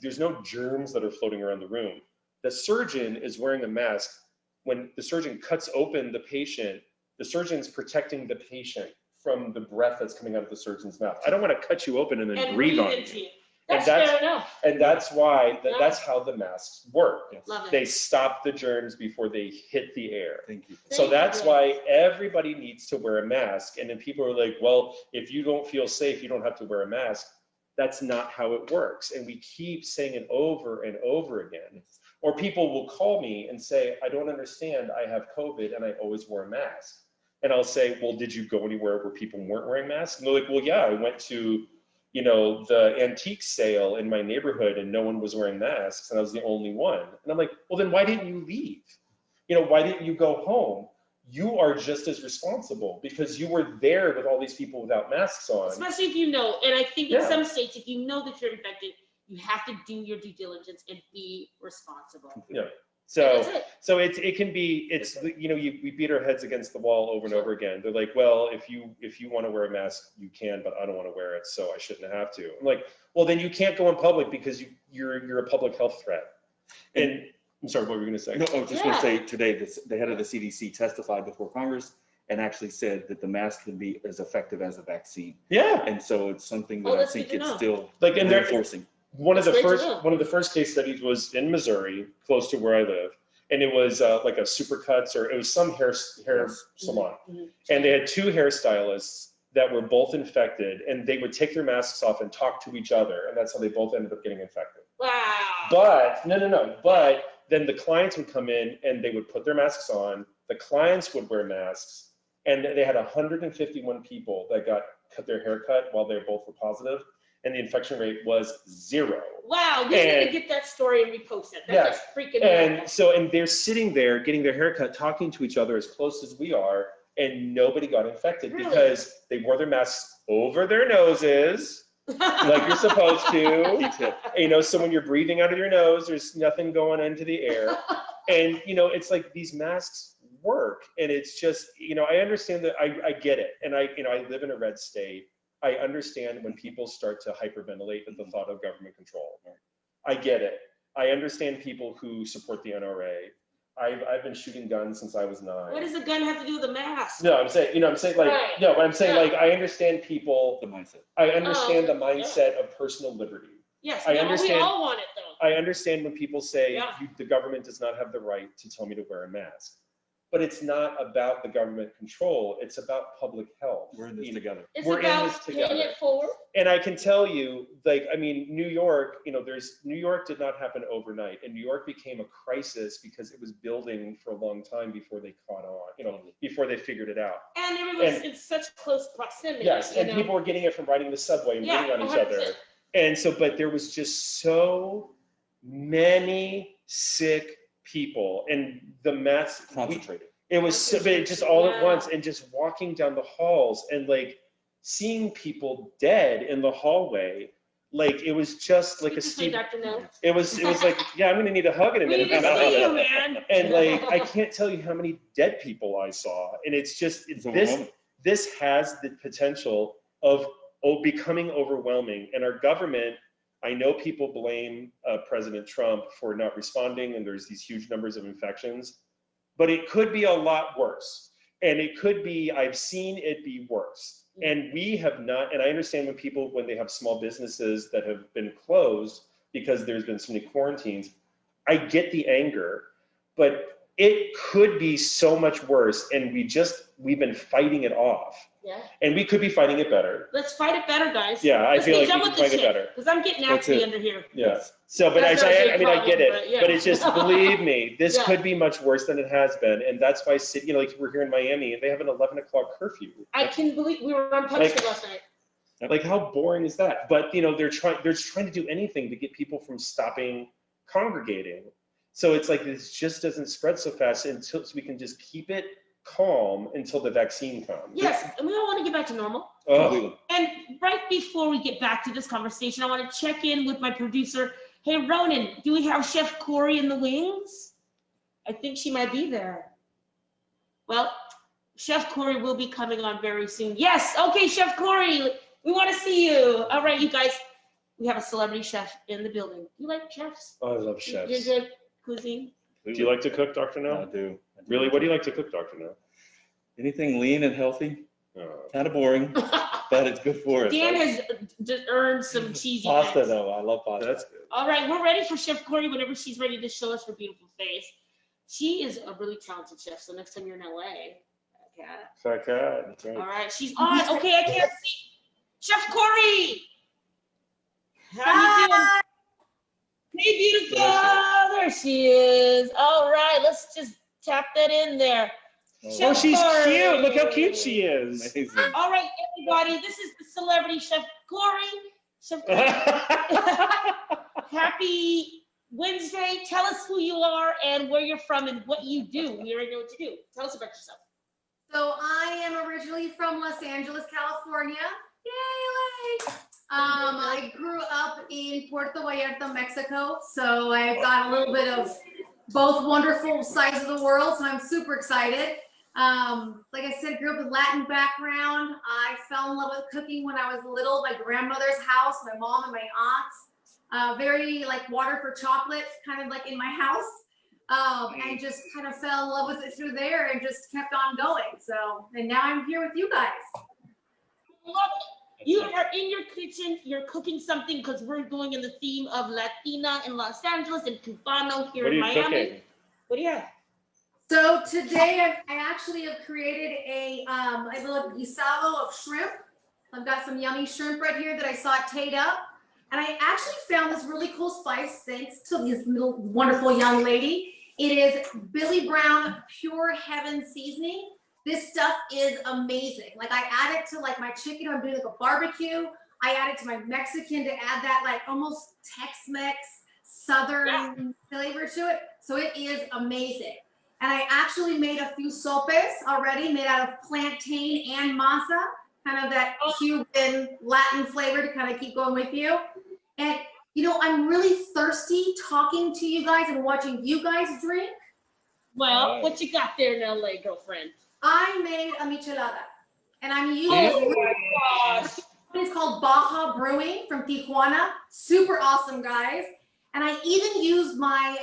there's no germs that are floating around the room. The surgeon is wearing a mask. When the surgeon cuts open the patient, the surgeon's protecting the patient from the breath that's coming out of the surgeon's mouth. I don't want to cut you open and then breathe on you. That's fair enough. And that's why, Yeah. that's how the masks work. Yes. Love it. They stop the germs before they hit the air. Thank you. So Thank that's you. why everybody needs to wear a mask. And then people are like, well, if you don't feel safe, you don't have to wear a mask. That's not how it works. And we keep saying it over and over again. Or people will call me and say, I don't understand, I have COVID and I always wear a mask. And I'll say, well, did you go anywhere where people weren't wearing masks? And they're like, well, yeah, I went to, you know, the antique sale in my neighborhood and no one was wearing masks and I was the only one. And I'm like, well, then why didn't you leave? You know, why didn't you go home? You are just as responsible because you were there with all these people without masks on. Especially if you know, and I think in Yeah. some states, if you know that you're infected, you have to do your due diligence and be responsible. Yeah. And So, that's it. it can be, it's, you know, we beat our heads against the wall over and over again. They're like, well, if you want to wear a mask, you can, but I don't want to wear it, so I shouldn't have to. I'm like, well, then you can't go in public because you're a public health threat. And I'm sorry, what were you going to say? No, I was just going Yeah. to say today, the head of the CDC testified before Congress and actually said that the mask can be as effective as a vaccine. Yeah. And so it's something Oh, that I that's think good to it's know. still Like, and they're reinforcing. one of the That's great to first know. one of the first case studies was in Missouri, close to where I live, and it was like a Supercuts, or it was some hair Yes. salon, Mhm. and they had two hairstylists that were both infected, and they would take their masks off and talk to each other, and that's how they both ended up getting infected. Wow. But no, but then the clients would come in and they would put their masks on. The clients would wear masks, and they had 151 people that got their hair cut while they both were positive, and the infection rate was 0. Wow, we need to And- get that story and repost it. That's Yes. just freaking And amazing. so, and they're sitting there getting their hair cut, talking to each other as close as we are, and nobody got infected Really? because they wore their masks over their noses, like you're supposed to. Detail. You know, so when you're breathing out of your nose, there's nothing going into the air. And, you know, it's like these masks work. And it's just, you know, I understand that, I get it. And I live in a red state. I understand when people start to hyperventilate at the thought of government control. I get it. I understand people who support the NRA. I've been shooting guns since I was 9. What does the gun have to do with the mask? No, I'm saying like, Right. no, but I'm saying Yeah. like, I understand people, The mindset. I understand the yeah. mindset of personal liberty. Yes, I no, understand- we all want it though. I understand when people say Yeah. the government does not have the right to tell me to wear a mask. But it's not about the government control, it's about public health. We're in this together. It's we're in about this paying together. it forward. And I can tell you, like, I mean, New York, you know, New York did not happen overnight, and New York became a crisis because it was building for a long time before they caught on, you know, before they figured it out. And everyone's And- in such close proximity. Yes, you and know? people were getting it from riding the subway and Yeah, breathing on each 100%. other. And so, but there was just so many sick people, and the mass, Concentrated. it was so, but it just all at Yeah. once, and just walking down the halls and like seeing people dead in the hallway, like it was just like Sweet a to say, steep. Dr. No. It was like, yeah, I'm gonna need a hug in a We need minute. to see you, man. And like, I can't tell you how many dead people I saw, and it's just It's this. overwhelming. This has the potential of becoming overwhelming, and our government. I know people blame President Trump for not responding, and there's these huge numbers of infections, but it could be a lot worse. And it could be, I've seen it be worse. And we have not, and I understand when they have small businesses that have been closed because there's been so many quarantines, I get the anger, but it could be so much worse. And we've been fighting it off. Yeah. And we could be fighting it better. Let's fight it better, guys. Yeah, I Let's feel get like done we with can this fight it shit, better. because I'm getting That's nasty it. under here. Yeah. So, but That's not a I big mean, I get problem, it, but yeah. but it's just, believe me, this Yeah. could be much worse than it has been. And that's why, you know, like we're here in Miami and they have an 11 o'clock curfew. I can believe we were on posted last night. Like, how boring is that? But, you know, they're trying to do anything to get people from stopping congregating. So it's like, this just doesn't spread so fast so we can just keep it calm until the vaccine comes. Yes, and we all want to get back to normal. Oh, And right before we get back to this conversation, I want to check in with my producer. Hey, Ronan, do we have Chef Corey in the wings? I think she might be there. Well, Chef Corey will be coming on very soon. Yes, okay, Chef Corey, we want to see you. All right, you guys, we have a celebrity chef in the building. You like chefs? I love chefs. You're good cuisine? Do you like to cook, Dr. I No? do. Really? What do you like to cook, Dr. No? Anything lean and healthy. Kind of boring, but it's good for us. Dan has just earned some cheesy Pasta, eggs. though. I love pasta. That's good. All right, we're ready for Chef Corey whenever she's ready to show us her beautiful face. She is a really talented chef, so next time you're in LA, okay. That's All right. right, she's on. Okay, I can't see. Chef Corey! How you doing? Hey, beautiful! There she is. All right, let's just tap that in there. Oh, Chef she's Corey. cute. Look how cute she is. Amazing. All right, everybody, this is the celebrity Chef Corey. Chef Corey, happy Wednesday. Tell us who you are and where you're from and what you do. We already know what you do. Tell us about yourself. So I am originally from Los Angeles, California. Yay, LA! I grew up in Puerto Vallarta, Mexico. So I've got a little bit of both wonderful sides of the world. So I'm super excited. Like I said, grew up with Latin background. I fell in love with cooking when I was little. My grandmother's house, my mom and my aunts. Very like water for chocolate, kind of like in my house. And just kind of fell in love with it through there and just kept on going. So, and now I'm here with you guys. Love it. You are in your kitchen, you're cooking something because we're going in the theme of Latina in Los Angeles and Cubano here What are in you Miami. cooking? What do you have? So today I actually have created a little guisado of shrimp. I've got some yummy shrimp right here that I sauteed up. And I actually found this really cool spice thanks to this little wonderful young lady. It is Billy Brown Pure Heaven seasoning. This stuff is amazing. Like I add it to like my chicken. I'm doing like a barbecue. I add it to my Mexican to add that like almost Tex-Mex Southern flavor to it. So it is amazing. And I actually made a few sopes already made out of plantain and masa, kind of that Cuban Latin flavor to kind of keep going with you. And you know, I'm really thirsty talking to you guys and watching you guys drink. Well, what you got there in LA, girlfriend? I made a michelada, and I'm using Oh my gosh. it's called Baja Brewing from Tijuana. Super awesome, guys. And I even used my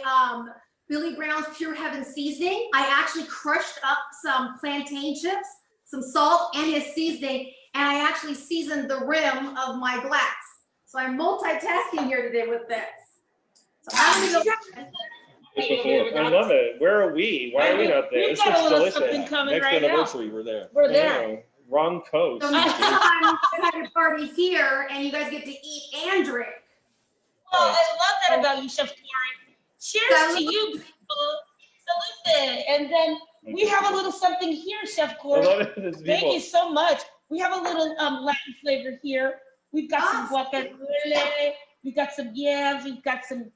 Billy Brown's Pure Heaven seasoning. I actually crushed up some plantain chips, some salt, and his seasoning, and I actually seasoned the rim of my glass. So I'm multitasking here today with this. So I'm gonna go. I love it. Where are we? Why are we not there? We've This got a looks little delicious. something coming Next right now. anniversary, we're there. We're there. Oh, wrong coast. So next time I have a party here, and you guys get to eat and drink. Well, I love that about you, Chef Corey. Cheers to you, people. Salute. And then we have a little something here, Chef I Corey. love it. It's Thank people. you so much. We have a little Latin flavor here. We've got some guacamole. We've got some yams. We've got some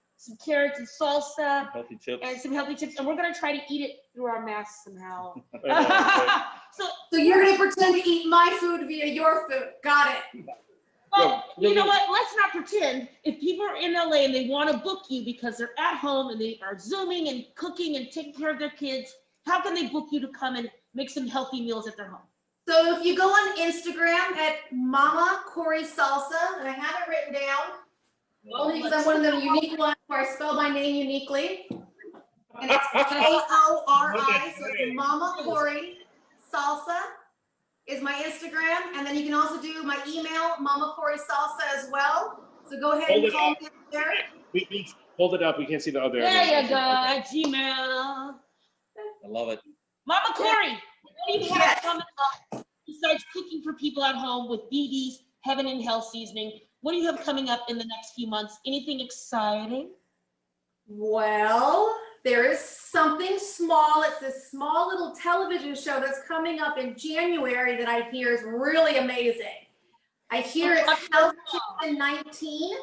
carrots and salsa Healthy chips. and some healthy chips. And we're going to try to eat it through our masks somehow. I So, So you're gonna pretend to eat my food via your food. Got it. well, you know what? Let's not pretend. If people are in LA and they want to book you because they're at home and they are Zooming and cooking and taking care of their kids, how can they book you to come and make some healthy meals at their home? So if you go on Instagram at Mama Corey Salsa, and I have it written down, only because I'm one of them unique ones where I spell my name uniquely. And it's K-O-R-I, so it's Mama Corey Salsa is my Instagram. And then you can also do my email, Mama Corey Salsa as well. So go ahead Hold and it call up. me there. We hold it up. We can't see the other. There you go, at Gmail. I love it. Mama Corey, what do you have coming up besides cooking for people at home with BB's Heaven and Hell seasoning? What do you have coming up in the next few months? Anything exciting? Well, there is something small. It's this small little television show that's coming up in January that I hear is really amazing. I hear it's Health Kitchen 19.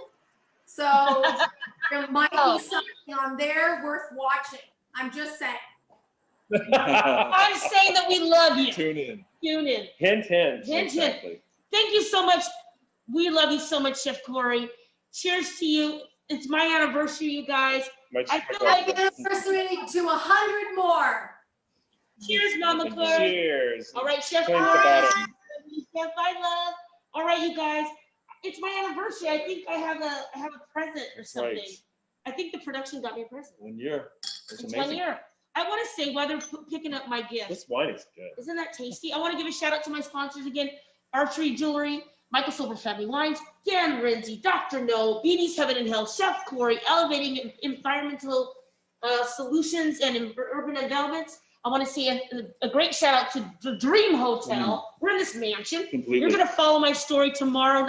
So there might be something on there worth watching. I'm just saying. I'm saying that we love you. Tune in. Tune in. Hint, hint. Hint, hint. Exactly. Thank you so much. We love you so much, Chef Corey. Cheers to you. It's my anniversary, you guys. I feel like Happy anniversary to 100 more. cheers, Mama Corey. Cheers. All right, Chef Clink the Corey. bottle. Chef, I love. All right, you guys. It's my anniversary. I think I have a present or something. Right. I think the production got me a present. 1 year. It's It's amazing. 1 year. I want to say, while they're picking up my gift, This wine is good. isn't that tasty? I want to give a shout out to my sponsors again: Archery Jewelry, Michael Silver Family Wines, Dan Renzi, Dr. No, BB's Heaven and Hell, Chef Corey, Elevating Environmental Solutions and Urban Developments. I want to say a great shout out to the Dream Hotel. We're in this mansion. Completely. You're going to follow my story tomorrow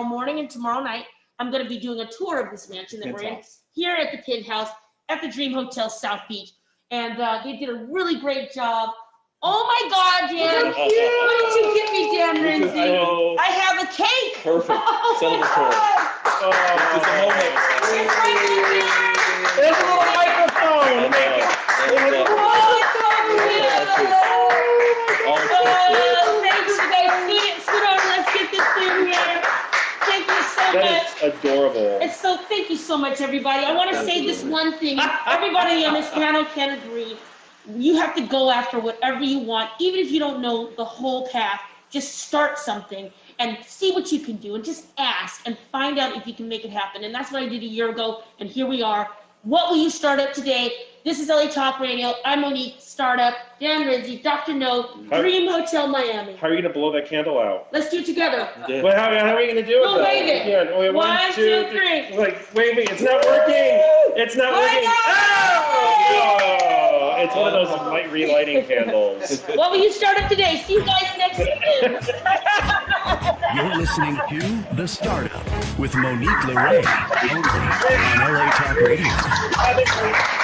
morning and tomorrow night. I'm going to be doing a tour of this mansion that we're in Penthouse. here at the Penthouse at the Dream Hotel South Beach. And they did a really great job. Oh my God, Dan. What did you get me, Dan Renzi? Oh, I have a cake. Perfect. Celebratory. It's a moment. there's a little microphone to make it. Thanks, you guys. Scoot over. Let's get this through here. Thank you so much. That is adorable. Thank you so much, everybody. I want to say this one thing. Everybody on this panel can agree. You have to go after whatever you want, even if you don't know the whole path. Just start something and see what you can do, and just ask and find out if you can make it happen. And that's what I did a year ago, and here we are. What will you start up today? This is LA Talk Radio. I'm Monique, Startup, Dan Renzi, Dr. No, Dream Hotel Miami. How are you going to blow that candle out? Let's do it together. Yeah. Well, how are we going to do it? Go though? wave it. Again. Oh, wait, 1, 2, 3. Like, wait, it's not working. It's not working. Oh, it's one of those light relighting candles. What will you start up today? See you guys next week. You're listening to The Startup with Monique Lore, only on LA Talk Radio.